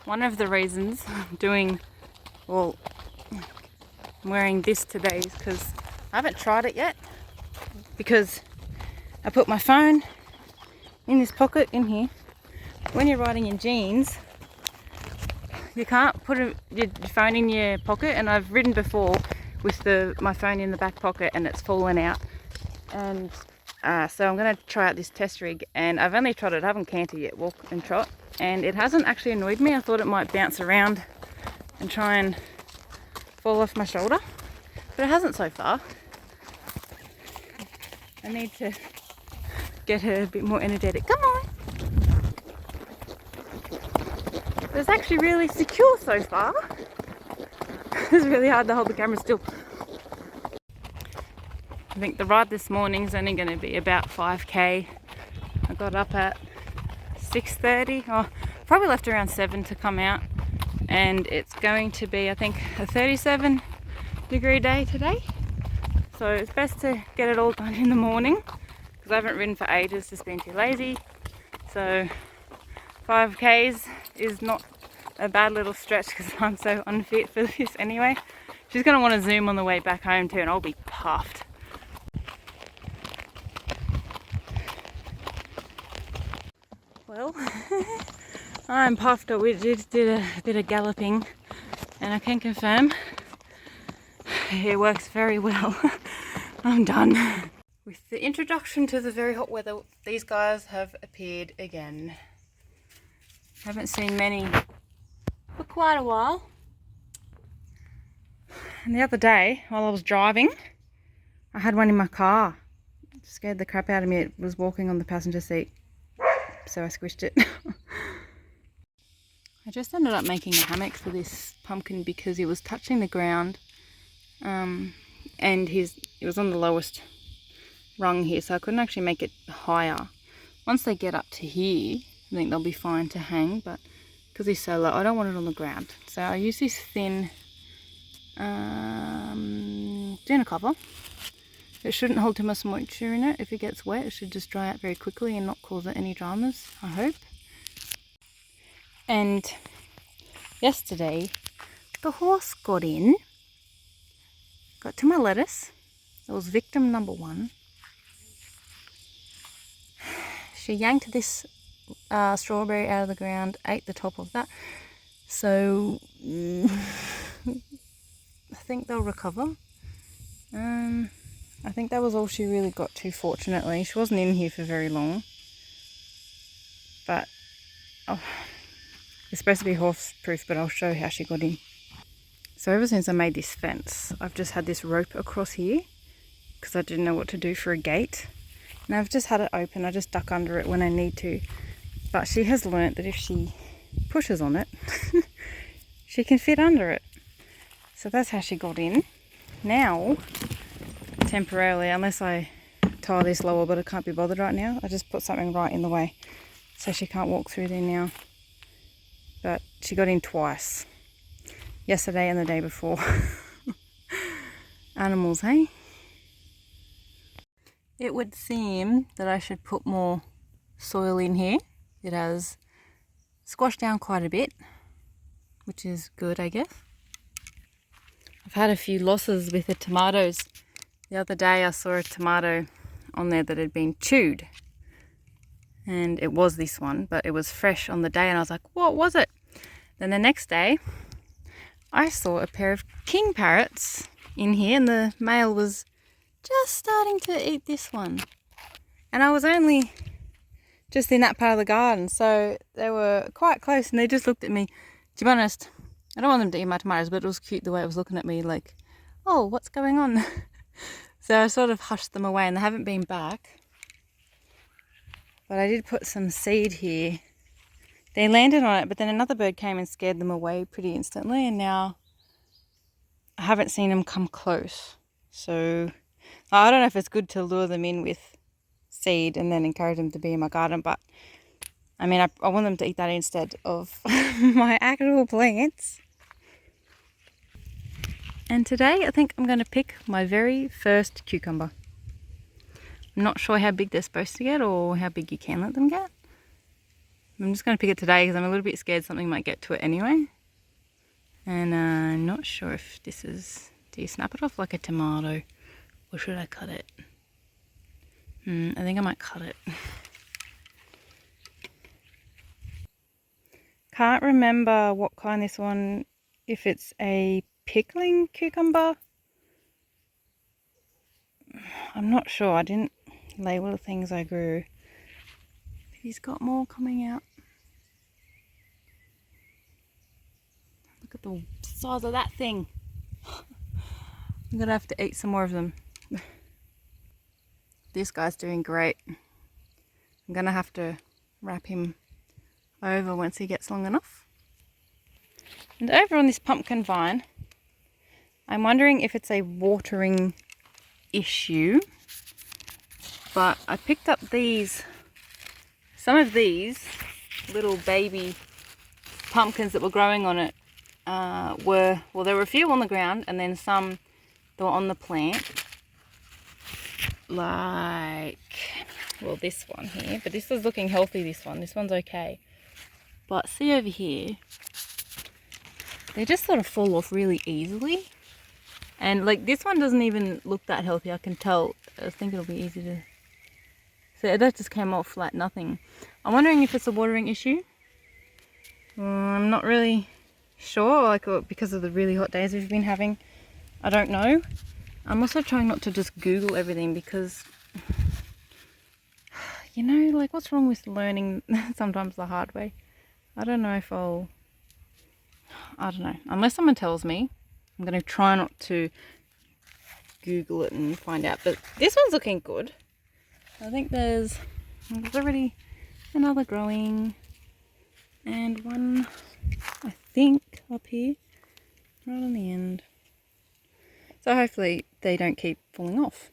One of the reasons I'm wearing this today is because I haven't tried it yet, because I put my phone in this pocket in here. When you're riding in jeans, you can't put your phone in your pocket, and I've ridden before with my phone in the back pocket and it's fallen out. And so I'm going to try out this test rig, and I've only tried it, I haven't cantered yet, walk and trot, and it hasn't actually annoyed me. I thought it might bounce around and try and fall off my shoulder, but it hasn't so far. I need to get her a bit more energetic. Come on! But it's actually really secure so far. It's really hard to hold the camera still. I think the ride this morning is only going to be about 5k. I got up at 6:30, or probably left around 7 to come out, and it's going to be, I think, a 37-degree day today. So it's best to get it all done in the morning, because I haven't ridden for ages, just been too lazy. So 5k's is not a bad little stretch, because I'm so unfit for this anyway. She's going to want to zoom on the way back home too, and I'll be puffed. Well, I'm puffed up. We just did a bit of galloping, and I can confirm it works very well. I'm done. With the introduction to the very hot weather, these guys have appeared again. Haven't seen many for quite a while. And the other day, while I was driving, I had one in my car. It scared the crap out of me. It was walking on the passenger seat, so I squished it. I just ended up making a hammock for this pumpkin because he was touching the ground, and it was on the lowest rung here, so I couldn't actually make it higher. Once they get up to here, I think they'll be fine to hang, but because he's so low, I don't want it on the ground. So I use this thin dinner cover. It shouldn't hold too much moisture in it. If it gets wet, it should just dry out very quickly and not cause it any dramas, I hope. And yesterday, the horse got to my lettuce. It was victim number 1. She yanked this strawberry out of the ground, ate the top of that. So I think they'll recover. I think that was all she really got to, fortunately. She wasn't in here for very long. But it's supposed to be horse-proof, but I'll show how she got in. So ever since I made this fence, I've just had this rope across here because I didn't know what to do for a gate. And I've just had it open. I just duck under it when I need to. But she has learnt that if she pushes on it, she can fit under it. So that's how she got in. Now, temporarily, unless I tie this lower, but I can't be bothered right now, I just put something right in the way so she can't walk through there now. But she got in twice, yesterday and the day before. Animals, hey? It would seem that I should put more soil in here. It has squashed down quite a bit, which is good, I guess. I've had a few losses with the tomatoes. The other day I saw a tomato on there that had been chewed, and it was this one, but it was fresh on the day, and I was like, what was it? Then the next day I saw a pair of king parrots in here, and the male was just starting to eat this one, and I was only just in that part of the garden, so they were quite close, and they just looked at me. To be honest, I don't want them to eat my tomatoes, but it was cute the way it was looking at me like, oh, what's going on? So I sort of hushed them away, and they haven't been back. But I did put some seed here. They landed on it, but then another bird came and scared them away pretty instantly, and now I haven't seen them come close. So I don't know if it's good to lure them in with seed and then encourage them to be in my garden, but I mean, I want them to eat that instead of my actual plants. And today I think I'm going to pick my very first cucumber. I'm not sure how big they're supposed to get or how big you can let them get. I'm just going to pick it today because I'm a little bit scared something might get to it anyway. And I'm not sure if this is... Do you snap it off like a tomato? Or should I cut it? I think I might cut it. Can't remember what kind this one... If it's a pickling cucumber. I'm not sure. I didn't label the things I grew. He's got more coming out. Look at the size of that thing. I'm gonna have to eat some more of them. This guy's doing great. I'm gonna have to wrap him over once he gets long enough. And over on this pumpkin vine, I'm wondering if it's a watering issue, but I picked up some of these little baby pumpkins that were growing on it there were a few on the ground and then some that were on the plant, like, well, this one here, but this is looking healthy, this one's okay, but see over here, they just sort of fall off really easily. And like this one doesn't even look that healthy, I can tell. I think it'll be easy to... So that just came off like nothing. I'm wondering if it's a watering issue. I'm not really sure, like because of the really hot days we've been having. I don't know. I'm also trying not to just Google everything because, you know, like what's wrong with learning sometimes the hard way? I don't know if I don't know. Unless someone tells me, I'm going to try not to Google it and find out. But this one's looking good. I think there's already another growing. And one, I think, up here. Right on the end. So hopefully they don't keep falling off.